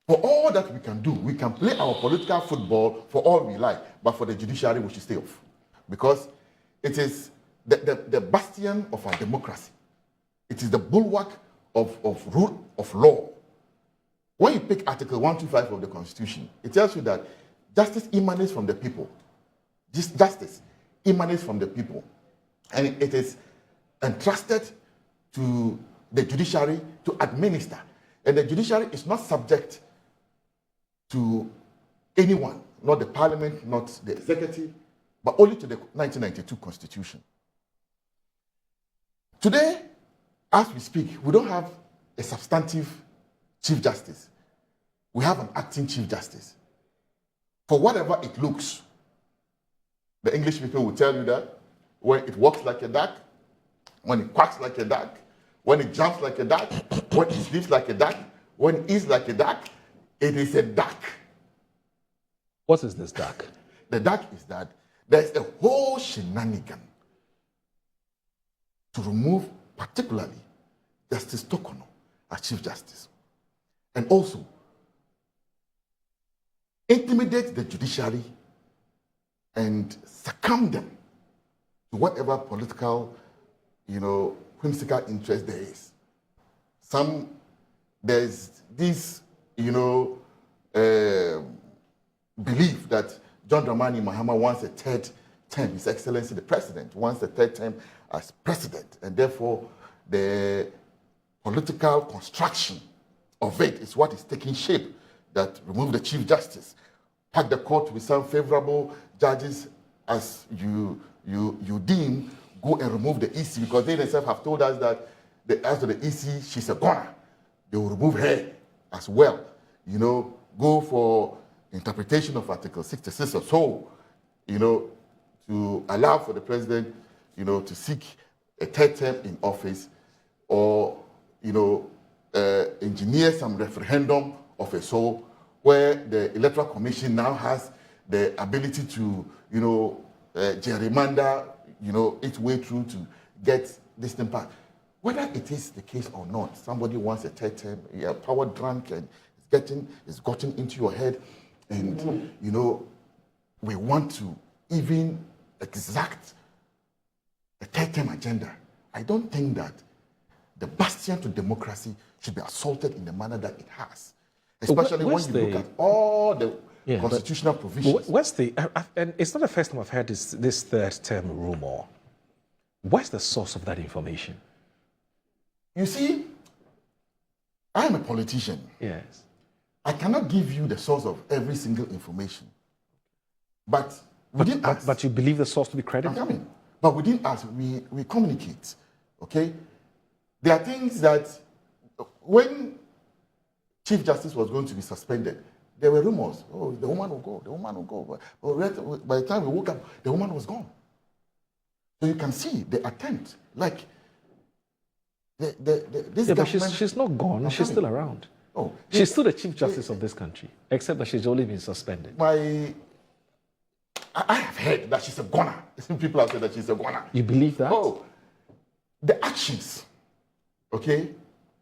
For all that we can do, we can play our political football for all we like, but for the judiciary, we should stay off. Because it is the bastion of our democracy. It is the bulwark of rule of law. When you pick Article 125 of the Constitution, it tells you that justice emanates from the people. Justice emanates from the people. And it is entrusted to the judiciary to administer. And the judiciary is not subject to anyone, not the parliament, not the executive, but only to the 1992 Constitution. Today, as we speak, we don't have a substantive Chief Justice. We have an acting Chief Justice. For whatever it looks, the English people will tell you that when it walks like a duck, when it quacks like a duck, when it jumps like a duck, when it sleeps like a duck, when it eats like a duck, it is a duck. What is this duck? The duck is that there's a whole shenanigan to remove particularly Justice Tokono as Chief Justice. And also intimidate the judiciary and succumb them to whatever political, whimsical interest there is. There's this, belief that John Dramani Mahama wants a third term, His Excellency the President wants a third term as President, and therefore the political construction of it is what is taking shape, that remove the Chief Justice, pack the court with some favorable judges as you deem, go and remove the EC, because they themselves have told us that as to the EC, she's a goner. They will remove her as well. Go for interpretation of Article 66 or so, to allow for the president, to seek a third term in office, or, engineer some referendum of a sort where the Electoral Commission now has the ability to, gerrymander, its way through to get this thing passed. Whether it is the case or not, somebody wants a third term, you're power drunk and it's gotten into your head, and we want to even exact a third term agenda. I don't think that the bastion to democracy should be assaulted in the manner that it has, especially when you look at all the constitutional provisions. What's and it's not the first time I've heard this third term rumor. What's the source of that information? You see, I'm a politician. Yes. I cannot give you the source of every single information. But you believe the source to be credible? I'm coming. But within us, we communicate. Okay? There are things that when Chief Justice was going to be suspended, there were rumors. Oh, the woman will go, the woman will go. But by the time we woke up, the woman was gone. So you can see the attempt. Like, this but she's not gone. She's still around. Oh, she's still the Chief Justice of this country, except that she's only been suspended. I have heard that she's a goner. People have said that she's a goner. You believe that? Oh, the actions,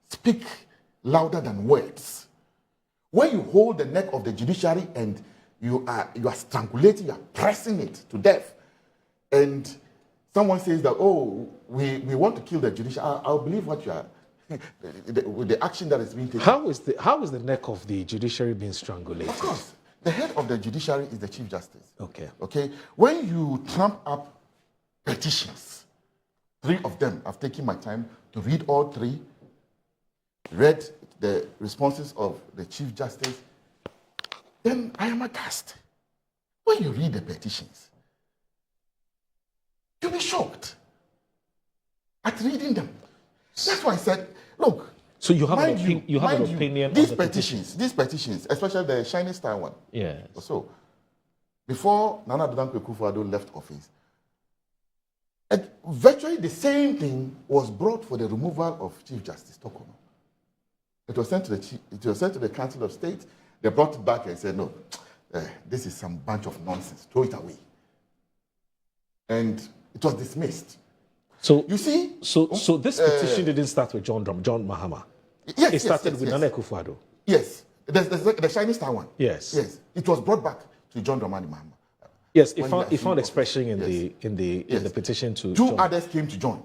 speak louder than words. When you hold the neck of the judiciary and you are strangulating, you are pressing it to death, and someone says that, oh, we want to kill the judiciary, I'll believe what you are. With the action that is being taken. How is the neck of the judiciary being strangulated? Of course, the head of the judiciary is the Chief Justice. Okay. When you trump up petitions, 3 of them, I've taken my time to read all 3, read the responses of the Chief Justice, then I am aghast. When you read the petitions, you'll be shocked at reading them. That's why I said, look. So you have an opinion these on the petitions, especially the Shining Star one. Yes. So, before Nana Addo Dankwa Akufo-Addo left office, virtually the same thing was brought for the removal of Chief Justice Tokono. It was sent to the Council of State. They brought it back and said, no, this is some bunch of nonsense. Throw it away. And it was dismissed. So you see, so this petition didn't start with John Mahama. Yes, it started with Nana Akufo-Addo. Yes, The Shining Star one. Yes. Yes. It was brought back to John Dramani Mahama. Yes, it When found, he it found assumed expression in office. the petition to Two John. others came to join.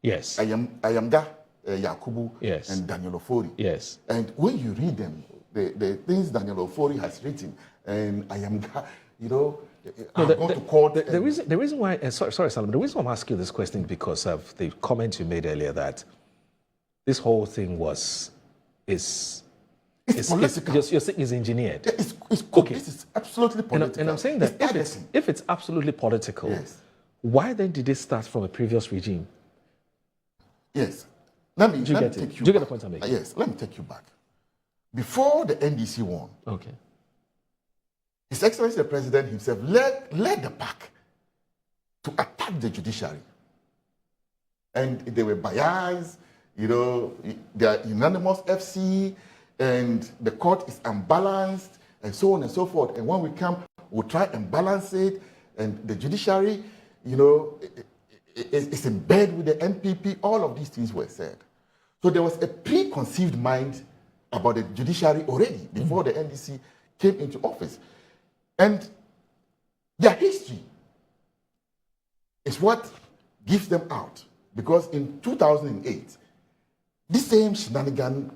Yes. Ayamga Yakubu Yes. and Daniel Ofori. Yes. And when you read them, the things Daniel Ofori has written and Ayamga, you know, No, have gone to court. The reason why, sorry, Salam, the reason why I'm asking you this question is because of the comment you made earlier that this whole thing is political. you're saying is engineered. It's Okay. This is absolutely political. And I'm saying that It's if it's absolutely political, Yes. why then did it start from a previous regime? Yes. Let me Do you take get it? you Do you get back. the point I'm making? Yes, let me take you back. Before the NDC won, Okay. His Excellency the President himself led the pack to attack the judiciary. And they were biased, you know, they are unanimous FC, and the court is unbalanced, and so on and so forth. And when we come, we'll try and balance it, and the judiciary, you know, is in bed with the MPP. All of these things were said. So there was a preconceived mind about the judiciary already before the NDC came into office. And their history is what gives them out. Because in 2008, this same shenanigan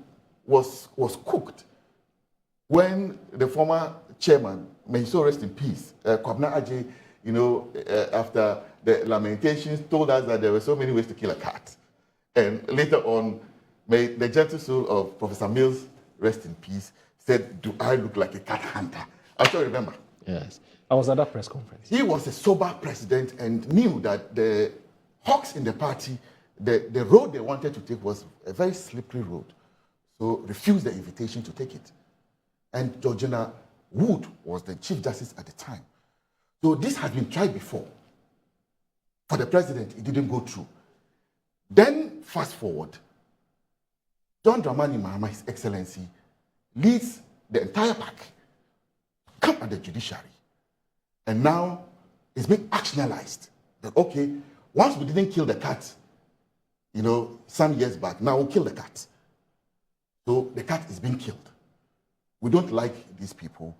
was cooked when the former chairman, may he so rest in peace, Kwabena Adjei, you know, after the lamentations, told us that there were so many ways to kill a cat. And later on, may the gentle soul of Professor Mills, rest in peace, said, "Do I look like a cat hunter?" I'm sure you remember. Yes. I was at that press conference. He was a sober president and knew that the hawks in the party, the road they wanted to take was a very slippery road. So refused the invitation to take it. And Georgina Wood was the Chief Justice at the time. So this had been tried before. For the president, it didn't go through. Then fast forward, John Dramani Mahama, His Excellency, leads the entire pack, come at the judiciary. And now it's being actionalized. That, okay, once we didn't kill the cat, you know, some years back, now we'll kill the cat. So the cat is being killed. We don't like these people.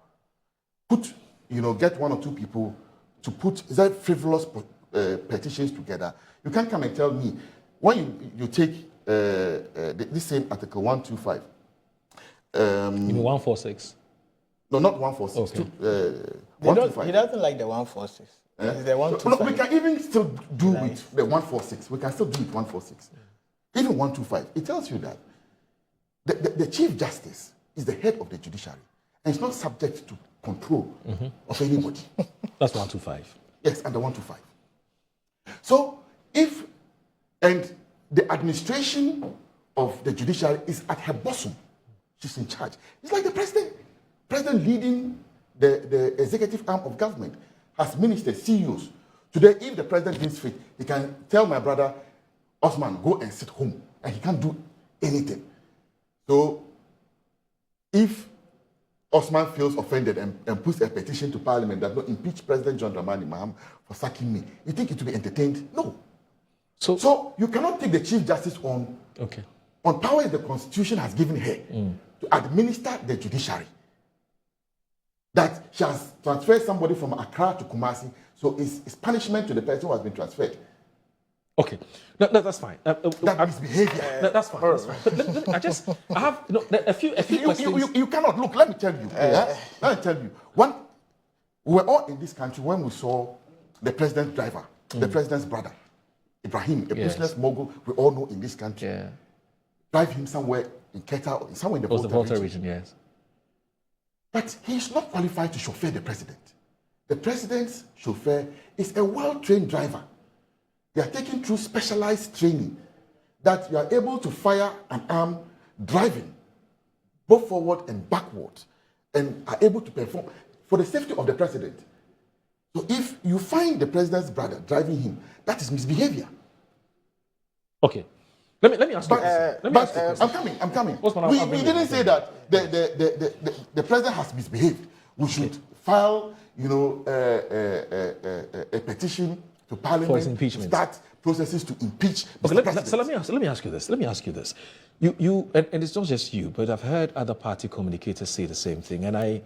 Get one or two people to put that frivolous petitions together. You can't come and tell me, when you take this same article 125. You mean 146? No, not 146. Okay. 125. He doesn't like the 146. It's the 125. No, we can even still do with the 146. We can still do it 146. Even 125. It tells you that the Chief Justice is the head of the judiciary and it's not subject to control of anybody. That's 125. Yes, under 125. So and the administration of the judiciary is at her bosom. She's in charge. It's like the president leading the executive arm of government, has ministers, CEOs. Today, if the president is fit, he can tell my brother, Osman, go and sit home, and he can't do anything. So, if Osman feels offended and puts a petition to Parliament that will impeach President John Dramani Mahama for sacking me, you think it will be entertained? No. So you cannot take the Chief Justice on powers the Constitution has given her to administer the judiciary. That she has transferred somebody from Accra to Kumasi, so it's punishment to the person who has been transferred. Okay, that's fine. That misbehavior. That's fine. That's fine. I have a few questions. You cannot look. Let me tell you. Let me tell you. We were all in this country when we saw the president's driver, the president's brother, Ibrahim, a business mogul we all know in this country. Yeah. Drive him somewhere in Keta, or somewhere in the Volta region. Yes. But he is not qualified to chauffeur the president. The president's chauffeur is a well-trained driver. They are taken through specialized training that you are able to fire an arm driving both forward and backward and are able to perform for the safety of the president. So if you find the president's brother driving him, that is misbehavior. Okay. Let me ask you this. I'm coming. We didn't say that the president has misbehaved. We should file, a petition to Parliament for impeachment. to start processes to impeach. Okay, so let me ask you this. And it's not just you, but I've heard other party communicators say the same thing. And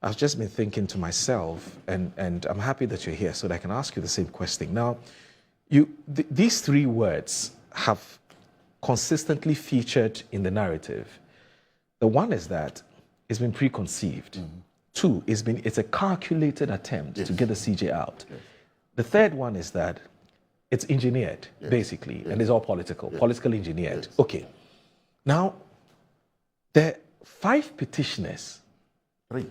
I've just been thinking to myself, and I'm happy that you're here so that I can ask you the same question. Now, these three words have consistently featured in the narrative. The one is that it's been preconceived. Mm-hmm. Two, it's a calculated attempt to get the CJ out. Yes. The third one is that it's engineered, basically, and it's all politically engineered. Yes. Okay. Now, there are 5 petitioners. 3.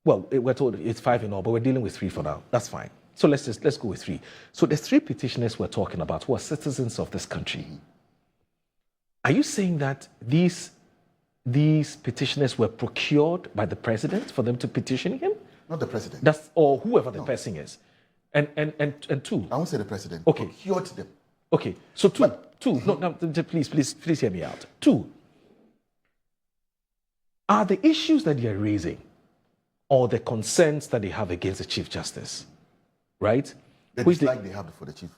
Well, we're told it's 5 in all, but we're dealing with 3 for now. That's fine. So let's go with 3. So there's 3 petitioners we're talking about who are citizens of this country. Mm-hmm. Are you saying that these petitioners were procured by the president for them to petition him? Not the president. Or whoever the person is. And 2. I won't say the president. Okay. Procured them. Okay. So 2. No, please hear me out. 2. Are the issues that you're raising or the concerns that they have against the Chief Justice, right? The dislike they have for the Chief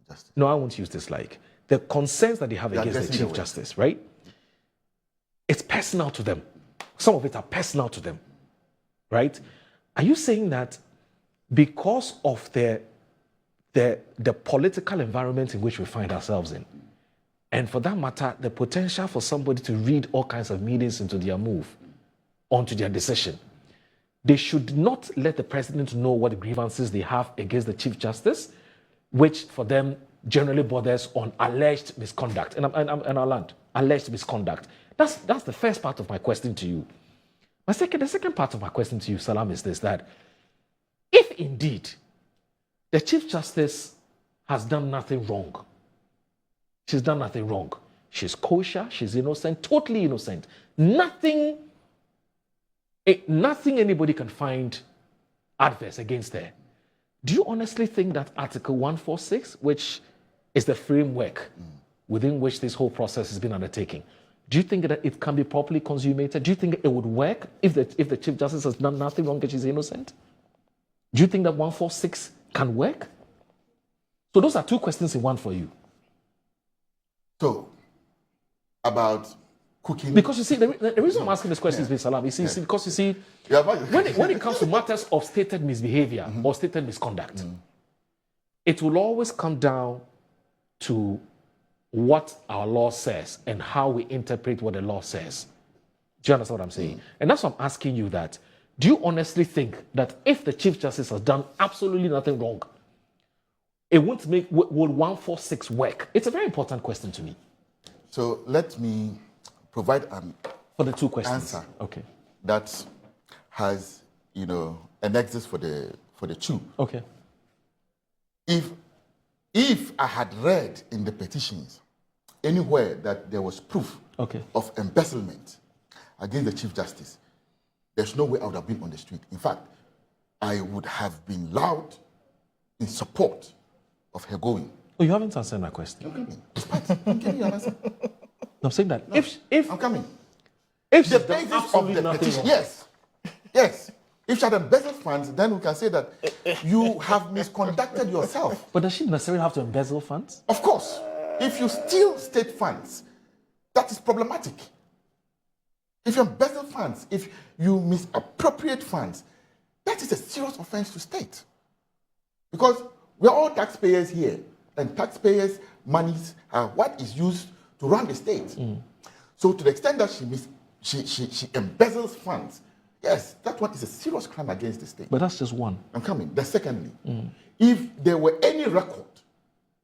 Justice. No, I won't use dislike. The concerns that they have against the Chief Justice, right? It's personal to them. Some of it are personal to them, right? Are you saying that because of the political environment in which we find ourselves in, and for that matter, the potential for somebody to read all kinds of meanings into their move, onto their decision, they should not let the president know what grievances they have against the Chief Justice, which for them generally borders on alleged misconduct. And I'll land. Alleged misconduct. That's the first part of my question to you. The second part of my question to you, Salam, is this, that if indeed the Chief Justice has done nothing wrong, she's done nothing wrong, she's kosher, she's innocent, totally innocent, nothing anybody can find adverse against her, do you honestly think that Article 146, which is the framework within which this whole process has been undertaken, do you think that it can be properly consummated? Do you think it would work if the Chief Justice has done nothing wrong and she's innocent? Do you think that 146 can work? So those are 2 questions in one for you. So, about cooking... Because you see, the reason I'm asking this question is, Salam, because you see, when it comes to matters of stated misbehavior or stated misconduct, it will always come down to what our law says and how we interpret what the law says. Do you understand what I'm saying? And that's why I'm asking you that. Do you honestly think that if the Chief Justice has done absolutely nothing wrong, it won't will 146 work? It's a very important question to me. So let me provide for the 2 questions. Answer. Okay. That has, an nexus for the 2. Okay. If I had read in the petitions anywhere that there was proof of embezzlement against the Chief Justice, there's no way I would have been on the street. In fact, I would have been loud in support of her going. Oh, you haven't answered my question. I'm coming. I'm giving you an answer. I'm saying that no, if I'm coming. If the basis of the petition, yes. If she had embezzled funds, then we can say that you have misconducted yourself. But does she necessarily have to embezzle funds? Of course. If you steal state funds, that is problematic. If you embezzle funds, if you misappropriate funds, that is a serious offense to state. Because we're all taxpayers here, and taxpayers' monies are what is used to run the state. So to the extent that she embezzles funds, yes, that one is a serious crime against the state. But that's just one. I'm coming. Secondly, if there were any record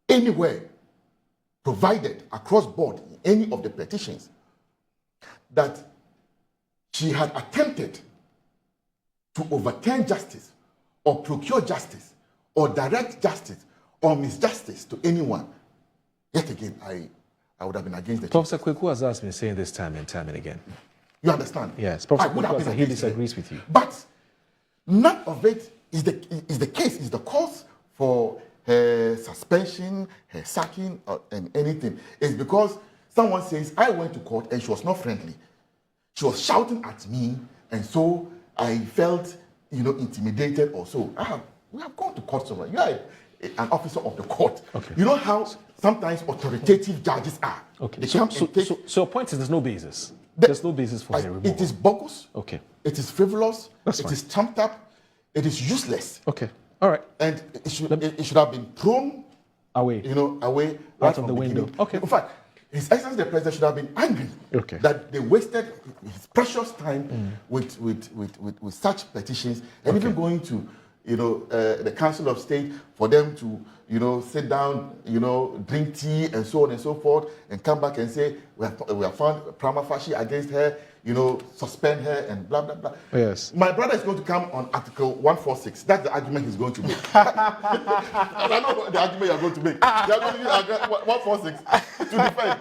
anywhere provided across board in any of the petitions that she had attempted to overturn justice or procure justice or direct justice or misjustice to anyone, yet again, I would have been against the Professor Kweku has been saying this time and time and again. You understand? Yes, Professor Kweku, he disagrees with you. But none of it is the case, is the cause for her suspension, her sacking, and anything. It's because someone says, I went to court and she was not friendly. She was shouting at me, and so I felt, intimidated or so. We have gone to court somewhere. You are an officer of the court. Okay. You know how sometimes authoritative judges are. Okay. They So, come so, and take. so, so your point is there's no basis. There's no basis for the removal. It is bogus. Okay. It is frivolous. That's It fine. is trumped up. It is useless. Okay. All right. And it should have been thrown, Away. away right Out of from the window. beginning. Okay. In fact, His Excellency the President should have been angry Okay. that they wasted his precious time with such petitions, and even going to the Council of State for them to sit down, drink tea and so on and so forth, and come back and say we have found prima facie against her, suspend her and blah blah blah. Yes. My brother is going to come on Article 146. That's the argument he's going to make. I know the argument you're going to make. You're going to use 146 to defend.